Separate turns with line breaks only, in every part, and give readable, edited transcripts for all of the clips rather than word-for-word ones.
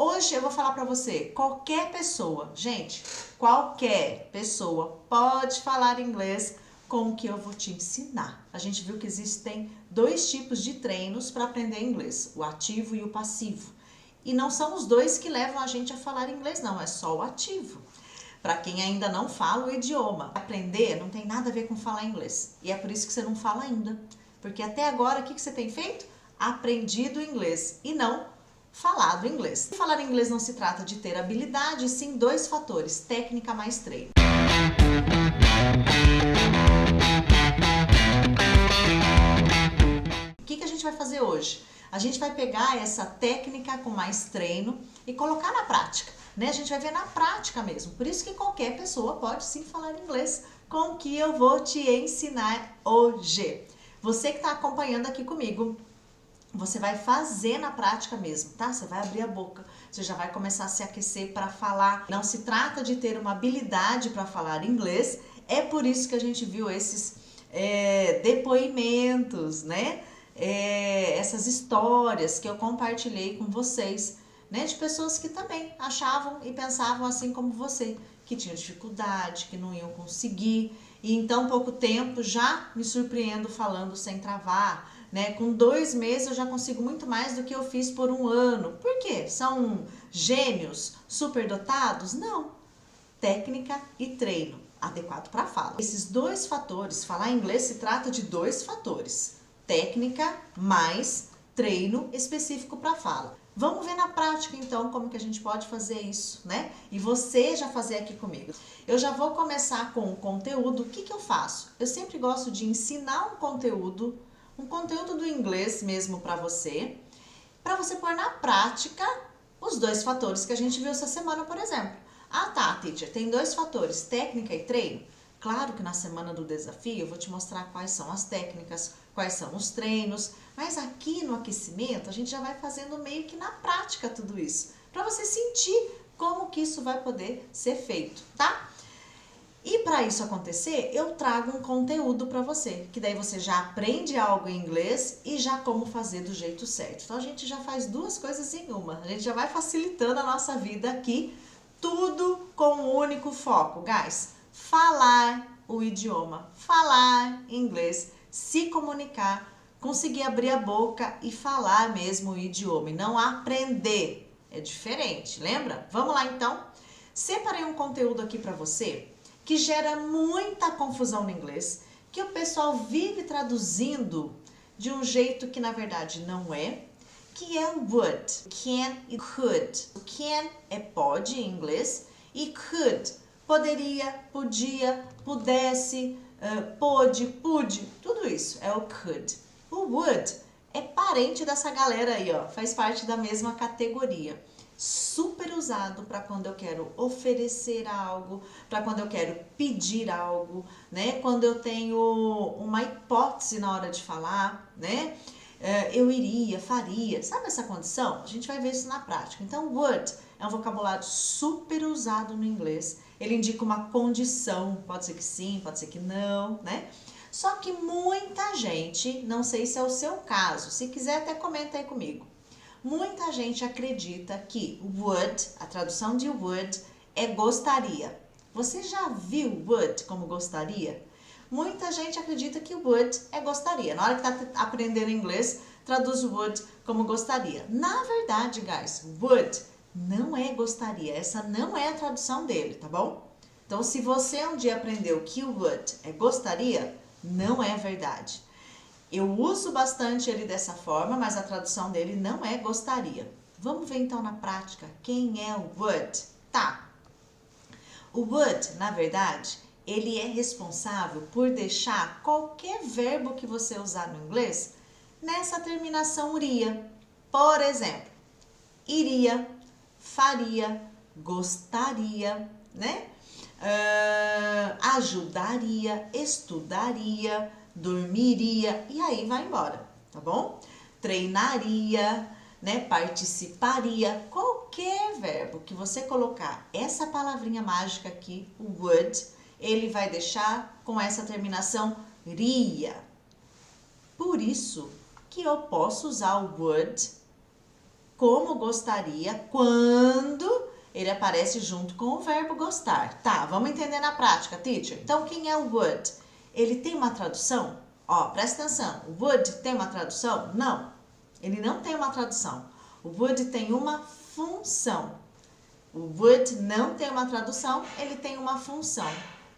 Hoje eu vou falar para você, qualquer pessoa, gente, qualquer pessoa pode falar inglês com o que eu vou te ensinar. A gente viu que existem dois tipos de treinos para aprender inglês, o ativo e o passivo. E não são os dois que levam a gente a falar inglês, não, é só o ativo. Para quem ainda não fala o idioma, aprender não tem nada a ver com falar inglês. E é por isso que você não fala ainda. Porque até agora, o que você tem feito? Aprendido inglês e não falado inglês. Falar inglês não se trata de ter habilidade, sim dois fatores, técnica mais treino. O que a gente vai fazer hoje? A gente vai pegar essa técnica com mais treino e colocar na prática, né? A gente vai ver na prática mesmo. Por isso que qualquer pessoa pode sim falar inglês com o que eu vou te ensinar hoje. Você que está acompanhando aqui comigo, você vai fazer na prática mesmo, tá? Você vai abrir a boca, você já vai começar a se aquecer para falar. Não se trata de ter uma habilidade para falar inglês, é por isso que a gente viu esses depoimentos, né? Essas histórias que eu compartilhei com vocês, né? De pessoas que também achavam e pensavam assim como você, que tinham dificuldade, que não iam conseguir. E em tão pouco tempo já me surpreendo falando sem travar, né? Com 2 meses eu já consigo muito mais do que eu fiz por 1 ano. Por quê? São gênios superdotados? Não. Técnica e treino adequado para fala. Esses dois fatores, falar inglês se trata de 2 fatores. Técnica mais treino específico para fala. Vamos ver na prática então como que a gente pode fazer isso, né? E você já fazer aqui comigo. Eu já vou começar com o conteúdo. O que eu faço? Eu sempre gosto de ensinar um conteúdo do inglês mesmo para você pôr na prática os 2 fatores que a gente viu essa semana, por exemplo. Ah tá, teacher, tem 2 fatores, técnica e treino? Claro que na semana do desafio eu vou te mostrar quais são as técnicas, quais são os treinos, mas aqui no aquecimento a gente já vai fazendo meio que na prática tudo isso, para você sentir como que isso vai poder ser feito, tá? E para isso acontecer, eu trago um conteúdo para você, que daí você já aprende algo em inglês e já como fazer do jeito certo. Então a gente já faz 2 coisas em uma, a gente já vai facilitando a nossa vida aqui, tudo com um único foco, guys. Falar o idioma, falar inglês, se comunicar, conseguir abrir a boca e falar mesmo o idioma e não aprender. É diferente, lembra? Vamos lá então? Separei um conteúdo aqui para você que gera muita confusão no inglês, que o pessoal vive traduzindo de um jeito que na verdade não é, que é o would, can e could. O can é pode em inglês e could, poderia, podia, pudesse, pôde, pude, tudo isso é o could. O would é parente dessa galera aí, ó, faz parte da mesma categoria. Super usado para quando eu quero oferecer algo, para quando eu quero pedir algo, né? Quando eu tenho uma hipótese na hora de falar, né? Eu iria, faria, sabe essa condição? A gente vai ver isso na prática. Então, would é um vocabulário super usado no inglês. Ele indica uma condição, pode ser que sim, pode ser que não, né? Só que muita gente, não sei se é o seu caso, se quiser até comenta aí comigo. Muita gente acredita que would, a tradução de would, é gostaria. Você já viu would como gostaria? Muita gente acredita que would é gostaria. Na hora que está aprendendo inglês, traduz would como gostaria. Na verdade, guys, would não é gostaria. Essa não é a tradução dele, tá bom? Então, se você um dia aprendeu que would é gostaria, não é verdade. Eu uso bastante ele dessa forma, mas a tradução dele não é gostaria. Vamos ver então na prática quem é o would? Tá. O would, na verdade, ele é responsável por deixar qualquer verbo que você usar no inglês nessa terminação iria. Por exemplo, iria, faria, gostaria, né? Ajudaria, estudaria, dormiria e aí vai embora, tá bom? Treinaria, né? Participaria, qualquer verbo que você colocar essa palavrinha mágica aqui, o would, ele vai deixar com essa terminação ria. Por isso que eu posso usar o would como gostaria quando ele aparece junto com o verbo gostar. Tá, vamos entender na prática, teacher. Então, quem é o would? Ele tem uma tradução? Ó, presta atenção. O would tem uma tradução? Não. Ele não tem uma tradução. O would tem uma função. O would não tem uma tradução, ele tem uma função.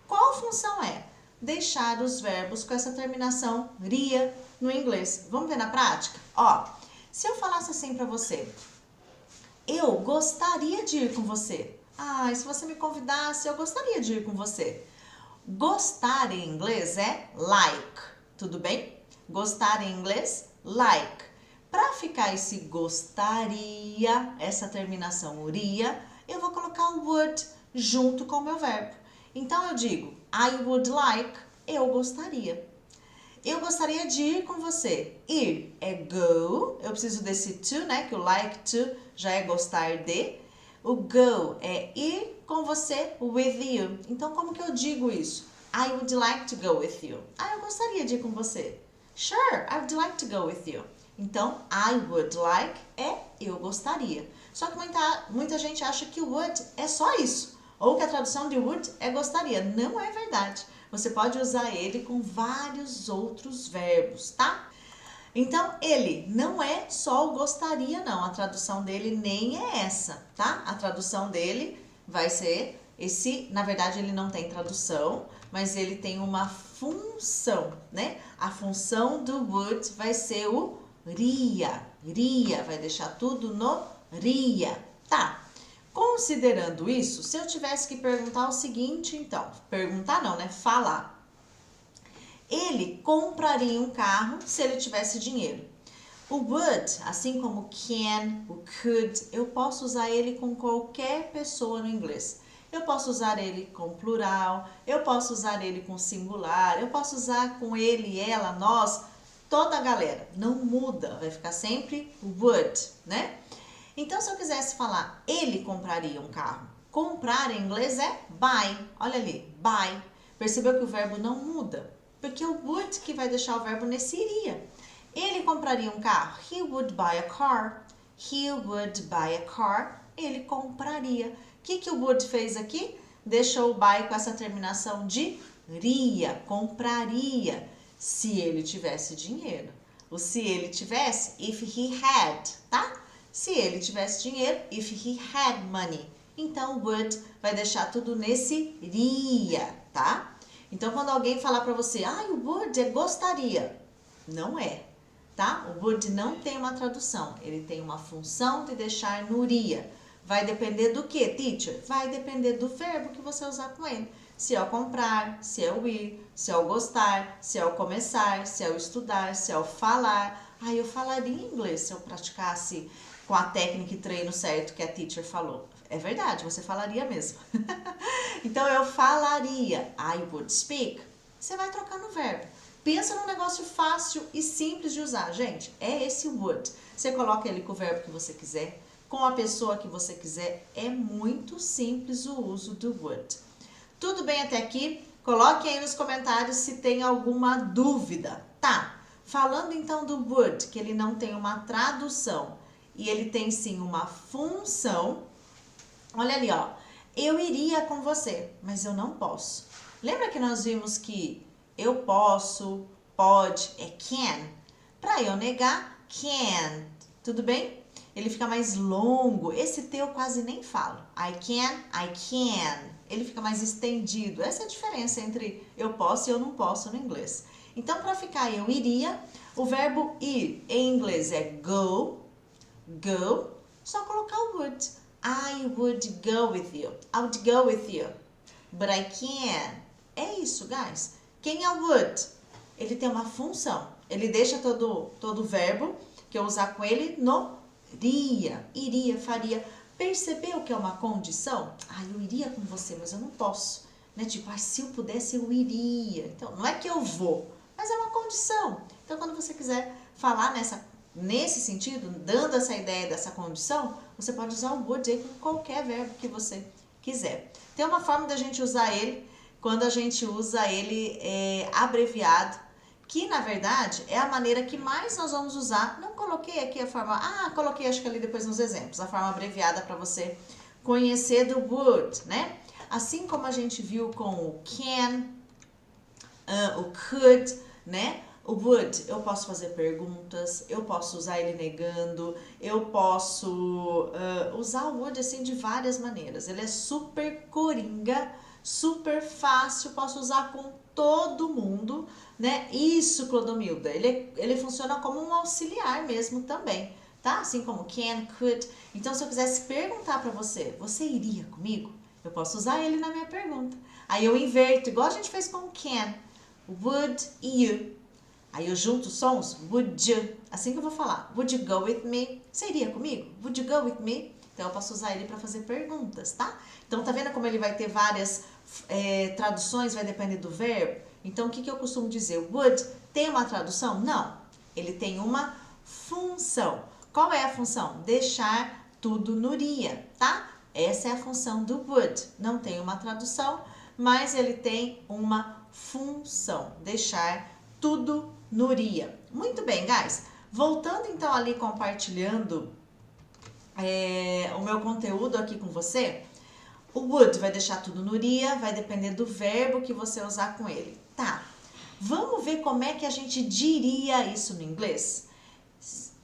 Qual função é? Deixar os verbos com essa terminação ria no inglês. Vamos ver na prática? Ó, se eu falasse assim pra você, eu gostaria de ir com você. Ah, se você me convidasse, eu gostaria de ir com você. Gostar em inglês é like, tudo bem? Gostar em inglês, like. Para ficar esse gostaria, essa terminação iria, eu vou colocar o would junto com o meu verbo. Então eu digo, I would like, eu gostaria. Eu gostaria de ir com você. Ir é go, eu preciso desse to, né? Que o like to já é gostar de. O go é ir com você, with you. Então, como que eu digo isso? I would like to go with you. Ah, eu gostaria de ir com você. Sure, I would like to go with you. Então, I would like é eu gostaria. Só que muita gente acha que o would é só isso. Ou que a tradução de would é gostaria. Não é verdade. Você pode usar ele com vários outros verbos, tá? Então, ele não é só o gostaria, não. A tradução dele nem é essa, tá? A tradução dele vai ser esse... Na verdade, ele não tem tradução, mas ele tem uma função, né? A função do would vai ser o ria. Ria, vai deixar tudo no ria, tá? Considerando isso, se eu tivesse que perguntar o seguinte, então... Perguntar não, né? Falar. Ele compraria um carro se ele tivesse dinheiro. O would, assim como can, o could, eu posso usar ele com qualquer pessoa no inglês. Eu posso usar ele com plural, eu posso usar ele com singular, eu posso usar com ele, ela, nós, toda a galera. Não muda, vai ficar sempre would, né? Então, se eu quisesse falar, ele compraria um carro. Comprar em inglês é buy. Olha ali, buy. Percebeu que o verbo não muda? Porque o would que vai deixar o verbo nesse iria. Ele compraria um carro. He would buy a car. He would buy a car. Ele compraria. O que o would fez aqui? Deixou o buy com essa terminação de ria. Compraria. Se ele tivesse dinheiro. O se ele tivesse, if he had, tá? Se ele tivesse dinheiro, if he had money. Então, o would vai deixar tudo nesse ria, tá? Então, quando alguém falar pra você, o would é gostaria. Não é, tá? O would não tem uma tradução. Ele tem uma função de deixar no ria. Vai depender do que, teacher? Vai depender do verbo que você usar com ele. Se é o comprar, se é o ir, se é o gostar, se é o começar, se é o estudar, se é o falar. Eu falaria inglês se eu praticasse com a técnica e treino certo que a teacher falou. É verdade, você falaria mesmo. Então, eu falaria. I would speak. Você vai trocando o verbo. Pensa num negócio fácil e simples de usar, gente. É esse would. Você coloca ele com o verbo que você quiser, com a pessoa que você quiser. É muito simples o uso do would. Tudo bem até aqui? Coloque aí nos comentários se tem alguma dúvida. Tá, falando então do would, que ele não tem uma tradução e ele tem sim uma função. Olha ali, ó. Eu iria com você, mas eu não posso. Lembra que nós vimos que eu posso, pode, é can? Para eu negar, can't. Tudo bem? Ele fica mais longo. Esse T eu quase nem falo. I can. Ele fica mais estendido. Essa é a diferença entre eu posso e eu não posso no inglês. Então, para ficar eu iria, o verbo ir em inglês é go. Só colocar o would. I would go with you. I would go with you. But I can. É isso, guys. Quem é o would? Ele tem uma função. Ele deixa todo o verbo que eu usar com ele no iria, faria. Percebeu que é uma condição? Eu iria com você, mas eu não posso. Né? Tipo, se eu pudesse, eu iria. Então, não é que eu vou, mas é uma condição. Então, quando você quiser falar nesse sentido, dando essa ideia dessa condição, você pode usar o would aí com qualquer verbo que você quiser. Tem uma forma da gente usar ele quando a gente usa ele abreviado, que na verdade é a maneira que mais nós vamos usar. Não coloquei aqui a forma, coloquei acho que ali depois nos exemplos, a forma abreviada para você conhecer do would, né? Assim como a gente viu com o can, o could, né? O would, eu posso fazer perguntas, eu posso usar ele negando, eu posso usar o would assim de várias maneiras. Ele é super coringa, super fácil, posso usar com todo mundo, né? Isso, Clodomilda, ele funciona como um auxiliar mesmo também, tá? Assim como can, could. Então, se eu quisesse perguntar pra você, você iria comigo? Eu posso usar ele na minha pergunta. Aí eu inverto, igual a gente fez com can. Would e you. Aí eu junto os sons, would you. Assim que eu vou falar, would you go with me? Você iria comigo? Would you go with me? Então eu posso usar ele para fazer perguntas, tá? Então tá vendo como ele vai ter várias traduções, vai depender do verbo? Então o que eu costumo dizer? Would tem uma tradução? Não. Ele tem uma função. Qual é a função? Deixar tudo no ia, tá? Essa é a função do would. Não tem uma tradução, mas ele tem uma função. Deixar tudo no ia. Muito bem, guys. Voltando então ali compartilhando o meu conteúdo aqui com você, o would vai deixar tudo no ia, vai depender do verbo que você usar com ele. Tá, vamos ver como é que a gente diria isso no inglês?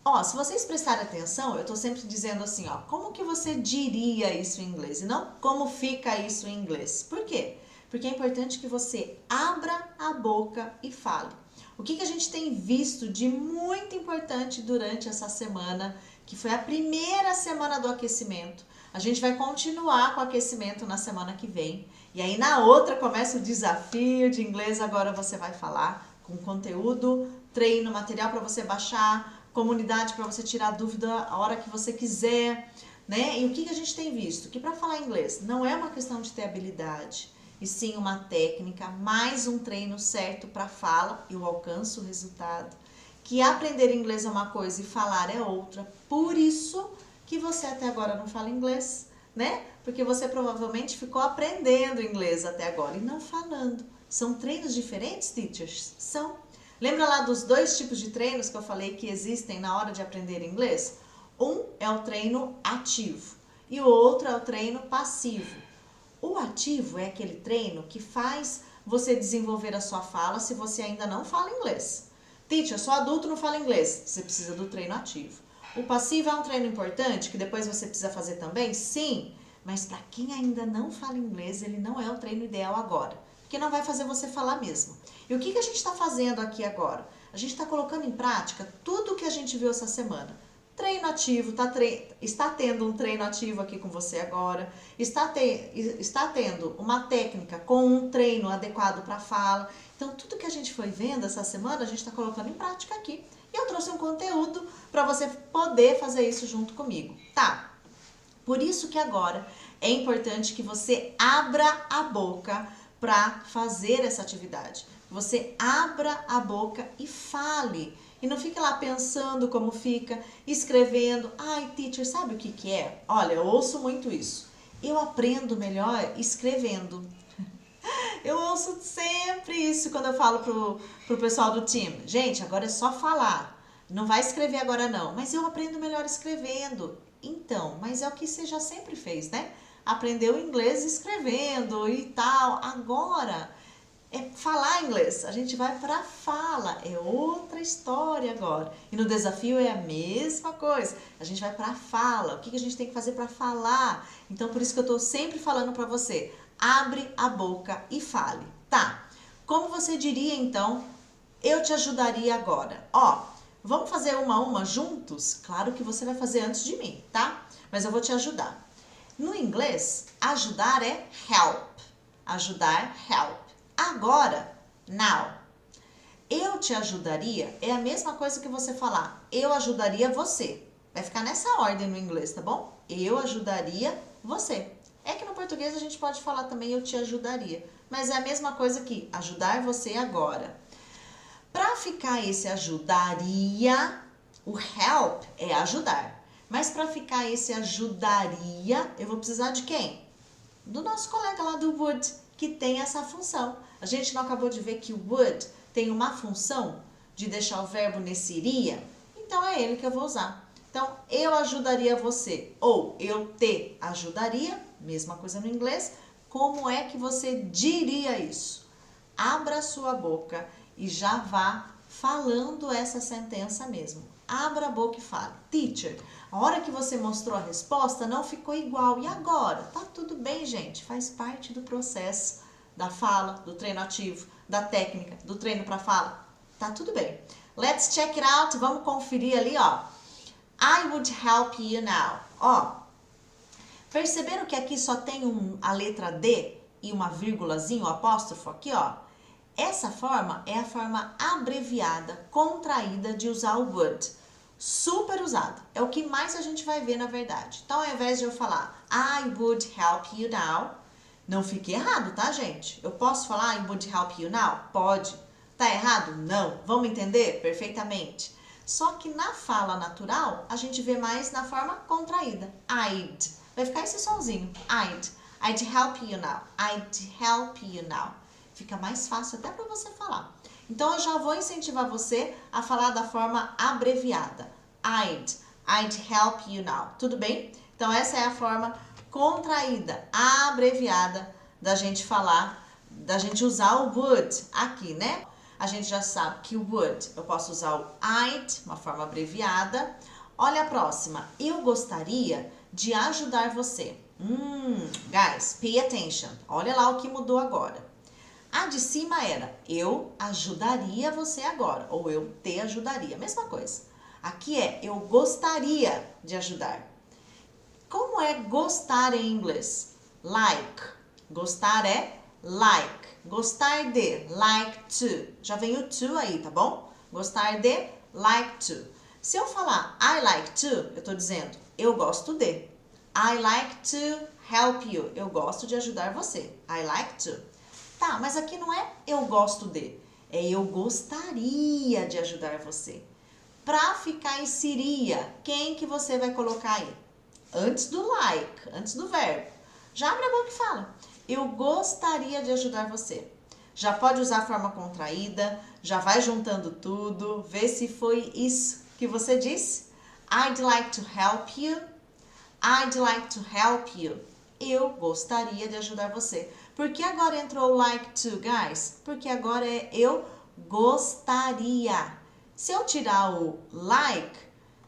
Ó, se vocês prestarem atenção, eu tô sempre dizendo assim, ó, como que você diria isso em inglês? E não como fica isso em inglês. Por quê? Porque é importante que você abra a boca e fale. O que a gente tem visto de muito importante durante essa semana, que foi a primeira semana do aquecimento. A gente vai continuar com o aquecimento na semana que vem. E aí na outra começa o desafio de inglês. Agora você vai falar com conteúdo, treino, material para você baixar, comunidade para você tirar dúvida a hora que você quiser, né? E o que a gente tem visto? Que para falar inglês não é uma questão de ter habilidade, e sim uma técnica, mais um treino certo para fala, eu alcanço o resultado. Que aprender inglês é uma coisa e falar é outra. Por isso que você até agora não fala inglês, né? Porque você provavelmente ficou aprendendo inglês até agora e não falando. São treinos diferentes, teachers? São. Lembra lá dos dois tipos de treinos que eu falei que existem na hora de aprender inglês? Um é o treino ativo e o outro é o treino passivo. O ativo é aquele treino que faz você desenvolver a sua fala se você ainda não fala inglês. Teacher, eu sou adulto, não falo inglês. Você precisa do treino ativo. O passivo é um treino importante que depois você precisa fazer também? Sim, mas para quem ainda não fala inglês, ele não é o treino ideal agora, porque não vai fazer você falar mesmo. E o que a gente está fazendo aqui agora? A gente está colocando em prática tudo o que a gente viu essa semana. Treino ativo, está tendo um treino ativo aqui com você agora, está tendo uma técnica com um treino adequado para fala. Então, tudo que a gente foi vendo essa semana, a gente está colocando em prática aqui. E eu trouxe um conteúdo para você poder fazer isso junto comigo, tá? Por isso que agora é importante que você abra a boca para fazer essa atividade. Você abra a boca e fale. E não fique lá pensando como fica, escrevendo. Ai, teacher, sabe o que é? Olha, eu ouço muito isso. Eu aprendo melhor escrevendo. Eu ouço sempre isso quando eu falo pro pessoal do time. Gente, agora é só falar. Não vai escrever agora não. Mas eu aprendo melhor escrevendo. Então, mas é o que você já sempre fez, né? Aprendeu inglês escrevendo e tal. Agora é falar inglês, a gente vai para fala, é outra história agora. E no desafio é a mesma coisa, a gente vai para fala. O que a gente tem que fazer para falar? Então, por isso que eu tô sempre falando para você, abre a boca e fale, tá? Como você diria, então, eu te ajudaria agora? Ó, vamos fazer uma a uma juntos? Claro que você vai fazer antes de mim, tá? Mas eu vou te ajudar. No inglês, ajudar é help. Ajudar, help. Agora, now. Eu te ajudaria é a mesma coisa que você falar eu ajudaria você. Vai ficar nessa ordem no inglês, tá bom? Eu ajudaria você. É que no português a gente pode falar também eu te ajudaria. Mas é a mesma coisa que ajudar você agora. Para ficar esse ajudaria, o help é ajudar. Mas para ficar esse ajudaria, eu vou precisar de quem? Do nosso colega lá do would, que tem essa função. A gente não acabou de ver que o would tem uma função de deixar o verbo nesse iria, então é ele que eu vou usar. Então, eu ajudaria você ou eu te ajudaria, mesma coisa no inglês. Como é que você diria isso? Abra sua boca e já vá falando essa sentença mesmo. Abra a boca e fale. Teacher, a hora que você mostrou a resposta não ficou igual. E agora? Tá tudo bem, gente. Faz parte do processo da fala, do treino ativo, da técnica, do treino para fala. Tá tudo bem. Let's check it out. Vamos conferir ali, ó. I would help you now. Ó, perceberam que aqui só tem a letra D e uma vírgulazinha, um apóstrofo aqui, ó? Essa forma é a forma abreviada, contraída de usar o would. Super usado. É o que mais a gente vai ver na verdade. Então, ao invés de eu falar I would help you now, não fique errado, tá, gente? Eu posso falar I would help you now? Pode. Tá errado? Não. Vamos entender? Perfeitamente. Só que na fala natural, a gente vê mais na forma contraída. I'd. Vai ficar esse sonzinho. I'd help you now. I'd help you now. Fica mais fácil até para você falar. Então, eu já vou incentivar você a falar da forma abreviada. I'd help you now. Tudo bem? Então, essa é a forma contraída, abreviada da gente falar, da gente usar o would aqui, né? A gente já sabe que o would, eu posso usar o I'd, uma forma abreviada. Olha a próxima. Eu gostaria de ajudar você. Guys, pay attention. Olha lá o que mudou agora. A de cima era eu ajudaria você agora, ou eu te ajudaria. Mesma coisa. Aqui é eu gostaria de ajudar. Como é gostar em inglês? Like. Gostar é like. Gostar de, like to. Já vem o to aí, tá bom? Gostar de, like to. Se eu falar I like to, eu tô dizendo eu gosto de. I like to help you. Eu gosto de ajudar você. I like to. Tá, mas aqui não é eu gosto de. É eu gostaria de ajudar você. Pra ficar esse iria, quem que você vai colocar aí? Antes do like, antes do verbo. Já abre a boca e fala. Eu gostaria de ajudar você. Já pode usar a forma contraída, já vai juntando tudo, vê se foi isso que você disse. I'd like to help you. I'd like to help you. Eu gostaria de ajudar você. Por que agora entrou o like to, guys? Porque agora é eu gostaria. Se eu tirar o like,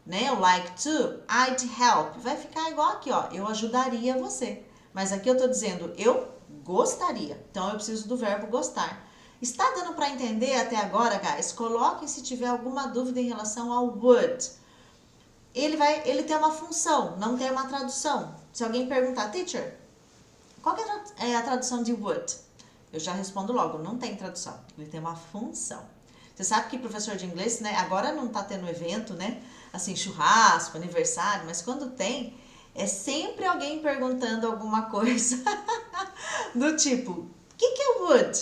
né, o like to, I'd help, vai ficar igual aqui, ó, eu ajudaria você. Mas aqui eu tô dizendo eu gostaria. Então, eu preciso do verbo gostar. Está dando para entender até agora, guys? Coloquem se tiver alguma dúvida em relação ao would. Ele tem uma função, não tem uma tradução. Se alguém perguntar, teacher, qual que é a tradução de would? Eu já respondo logo, não tem tradução. Ele tem uma função. Você sabe que professor de inglês, né? Agora não tá tendo evento, né? Assim, churrasco, aniversário, mas quando tem, é sempre alguém perguntando alguma coisa do tipo, o que é would?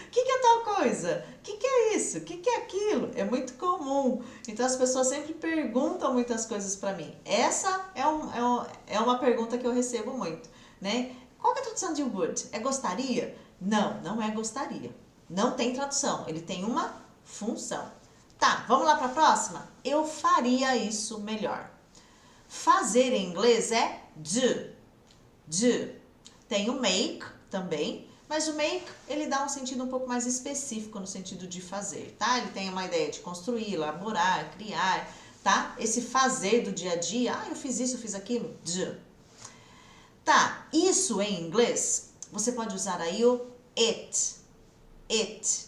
O que é tal coisa? O que é isso? O que é aquilo? É muito comum. Então, as pessoas sempre perguntam muitas coisas para mim. Essa é uma pergunta que eu recebo muito, né? Qual que é a tradução de would? É gostaria? Não, não é gostaria. Não tem tradução. Ele tem uma função. Tá, vamos lá para a próxima? Eu faria isso melhor. Fazer em inglês é do. Do. Tem o make também, mas o make, ele dá um sentido um pouco mais específico no sentido de fazer, tá? Ele tem uma ideia de construir, elaborar, criar, tá? Esse fazer do dia a dia, eu fiz isso, eu fiz aquilo, do. Tá, isso em inglês, você pode usar aí o it. It.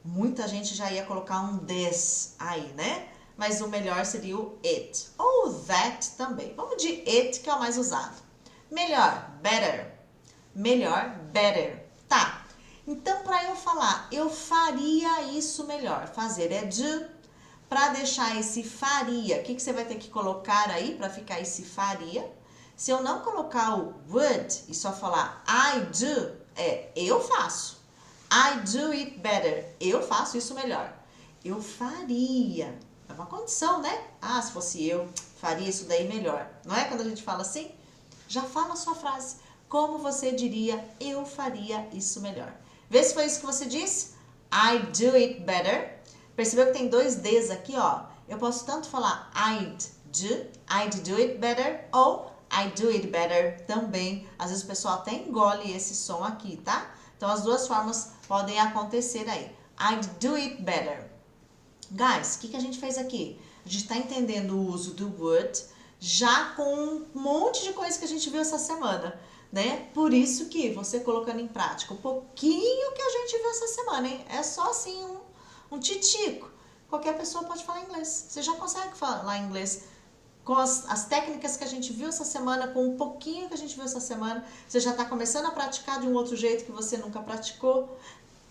Muita gente já ia colocar um this aí, né? Mas o melhor seria o it. Ou that também. Vamos de it, que é o mais usado. Melhor, better. Melhor, better. Tá. Então, para eu falar, eu faria isso melhor. Fazer é do. Para deixar esse faria, o que você vai ter que colocar aí para ficar esse faria? Se eu não colocar o would e só falar I do, é eu faço. I do it better. Eu faço isso melhor. Eu faria. É uma condição, né? Ah, se fosse eu, faria isso daí melhor. Não é quando a gente fala assim? Já fala a sua frase. Como você diria, eu faria isso melhor. Vê se foi isso que você disse. I do it better. Percebeu que tem dois Ds aqui, ó? Eu posso tanto falar I'd do it better ou I do it better também. Às vezes o pessoal até engole esse som aqui, tá? Então as duas formas podem acontecer aí. I'd do it better. Guys, o que a gente fez aqui? A gente está entendendo o uso do would já com um monte de coisa que a gente viu essa semana, né? Por isso que você colocando em prática um pouquinho que a gente viu essa semana, hein? É só assim um titico. Qualquer pessoa pode falar inglês. Você já consegue falar inglês com as técnicas que a gente viu essa semana, com um pouquinho que a gente viu essa semana. Você já está começando a praticar de um outro jeito que você nunca praticou.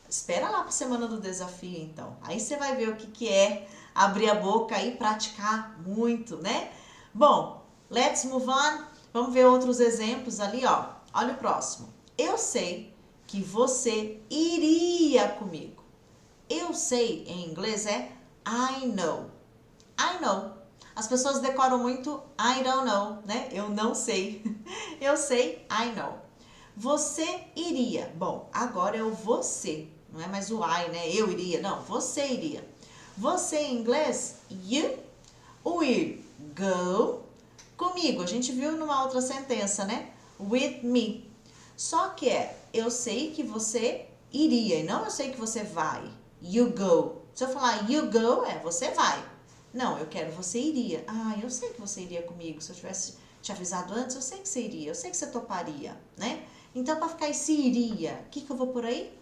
Espera lá para a semana do desafio, então. Aí você vai ver o que é abrir a boca e praticar muito, né? Bom, let's move on. Vamos ver outros exemplos ali, ó. Olha o próximo. Eu sei que você iria comigo. Eu sei, em inglês, é I know. I know. As pessoas decoram muito I don't know, né? Eu não sei. Eu sei, I know. Você iria. Bom, agora é o você. Não é mais o I, né? Eu iria. Não, você iria. Você em inglês, you will go comigo. A gente viu numa outra sentença, né? With me. Só que eu sei que você iria e não eu sei que você vai. You go. Se eu falar you go, você vai. Não, eu quero você iria. Ah, eu sei que você iria comigo. Se eu tivesse te avisado antes, eu sei que você iria. Eu sei que você toparia, né? Então, para ficar esse iria, o que eu vou por aí?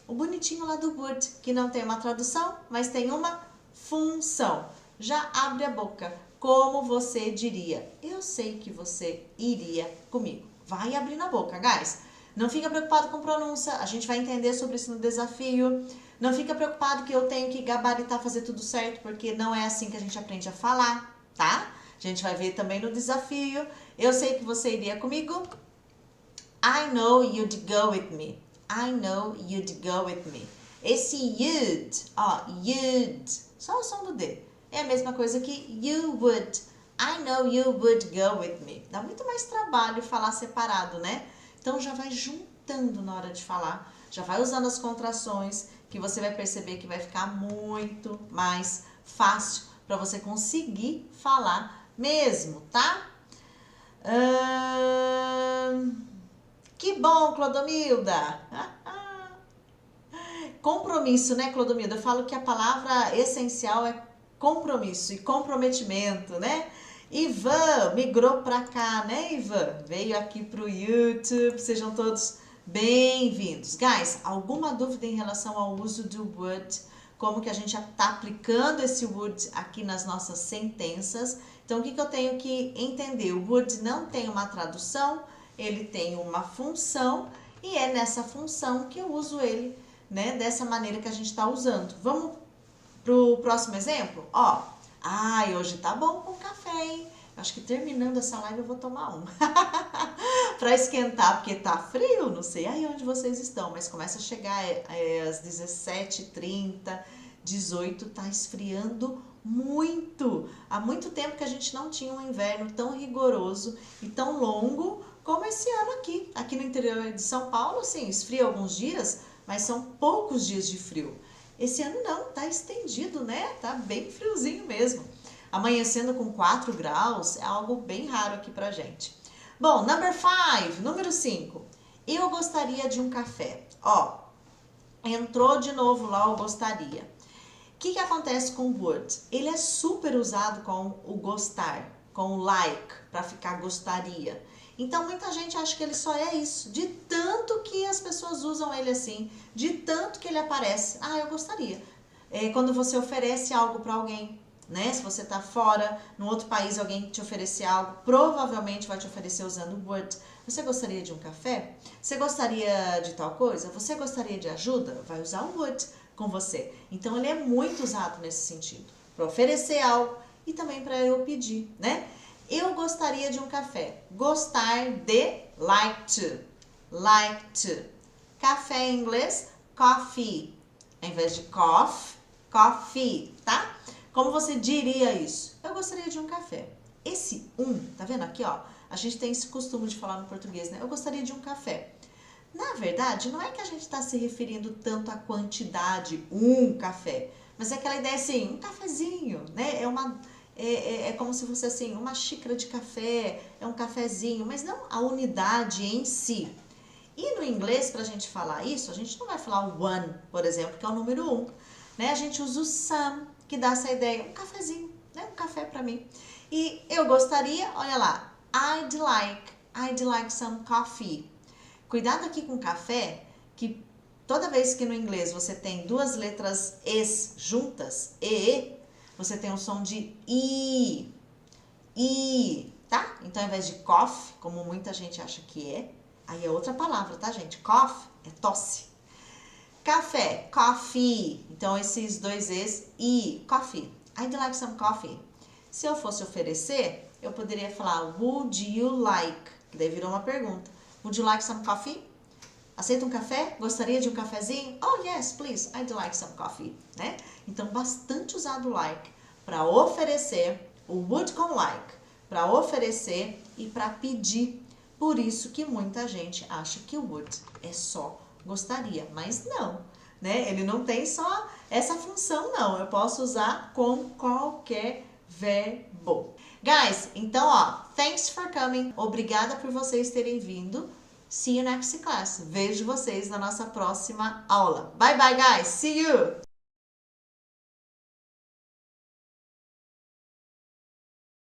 O bonitinho lá do would, que não tem uma tradução, mas tem uma função. Já abre a boca. Como você diria? Eu sei que você iria comigo. Vai abrindo a boca, guys. Não fica preocupado com pronúncia. A gente vai entender sobre isso no desafio. Não fica preocupado que eu tenho que gabaritar, fazer tudo certo, porque não é assim que a gente aprende a falar, tá? A gente vai ver também no desafio. Eu sei que você iria comigo. I know you'd go with me. I know you'd go with me. Esse you'd, ó, you'd, só o som do D. É a mesma coisa que you would. I know you would go with me. Dá muito mais trabalho falar separado, né? Então já vai juntando na hora de falar. Já vai usando as contrações, que você vai perceber que vai ficar muito mais fácil para você conseguir falar mesmo, tá? Que bom, Clodomilda! Compromisso, né, Clodomilda? Eu falo que a palavra essencial é compromisso e comprometimento, né? Ivan migrou para cá, né, Ivan? Veio aqui pro YouTube. Sejam todos bem-vindos. Guys, alguma dúvida em relação ao uso do would? Como que a gente está aplicando esse would aqui nas nossas sentenças? Então, o que eu tenho que entender? O would não tem uma tradução, ele tem uma função e é nessa função que eu uso ele, né? Dessa maneira que a gente está usando. Vamos pro próximo exemplo? Ó, hoje tá bom com café, hein? Acho que terminando essa live eu vou tomar um. Pra esquentar, porque tá frio, não sei aí onde vocês estão, mas começa a chegar às 17h30, 18, tá esfriando muito. Há muito tempo que a gente não tinha um inverno tão rigoroso e tão longo como esse ano aqui. Aqui no interior de São Paulo, sim, esfria alguns dias, mas são poucos dias de frio. Esse ano não, tá estendido, né? Tá bem friozinho mesmo. Amanhecendo com 4 graus é algo bem raro aqui pra gente. Bom, número 5. Eu gostaria de um café. Ó, entrou de novo lá o gostaria. O que acontece com o would? Ele é super usado com o gostar, com o like, para ficar gostaria. Então, muita gente acha que ele só é isso, de tanto que as pessoas usam ele assim, de tanto que ele aparece. Ah, eu gostaria. Quando você oferece algo para alguém, né? Se você tá fora, num outro país, alguém te oferecer algo, provavelmente vai te oferecer usando o would. Você gostaria de um café? Você gostaria de tal coisa? Você gostaria de ajuda? Vai usar o would com você. Então, ele é muito usado nesse sentido, para oferecer algo e também para eu pedir, né? Eu gostaria de um café. Gostar de like to. Like to. Café em inglês, coffee. Ao invés de coffee, tá? Como você diria isso? Eu gostaria de um café. Esse tá vendo aqui, ó? A gente tem esse costume de falar no português, né? Eu gostaria de um café. Na verdade, não é que a gente está se referindo tanto à quantidade, um café, mas é aquela ideia assim, um cafezinho, né? É como se fosse assim, uma xícara de café, é um cafezinho, mas não a unidade em si. E no inglês, para a gente falar isso, a gente não vai falar o one, por exemplo, que é o número um, né? A gente usa o some, que dá essa ideia, um cafezinho, né? Um café para mim. E eu gostaria, olha lá, I'd like some coffee. Cuidado aqui com café, que toda vez que no inglês você tem duas letras es juntas, você tem o som de i, tá? Então, ao invés de cough, como muita gente acha que é, aí é outra palavra, tá, gente? Cough é tosse. Café, coffee. Então, esses dois es, coffee. I'd like some coffee. Se eu fosse oferecer, eu poderia falar would you like? Que daí virou uma pergunta. Would you like some coffee? Aceita um café? Gostaria de um cafezinho? Oh, yes, please. I'd like some coffee, né? Então, bastante usado o like para oferecer, o would com like, para oferecer e para pedir. Por isso que muita gente acha que o would é só gostaria, mas não, né? Ele não tem só essa função, não. Eu posso usar com qualquer verbo. Guys, então, ó, thanks for coming. Obrigada por vocês terem vindo. See you next class. Vejo vocês na nossa próxima aula. Bye, bye, guys. See you!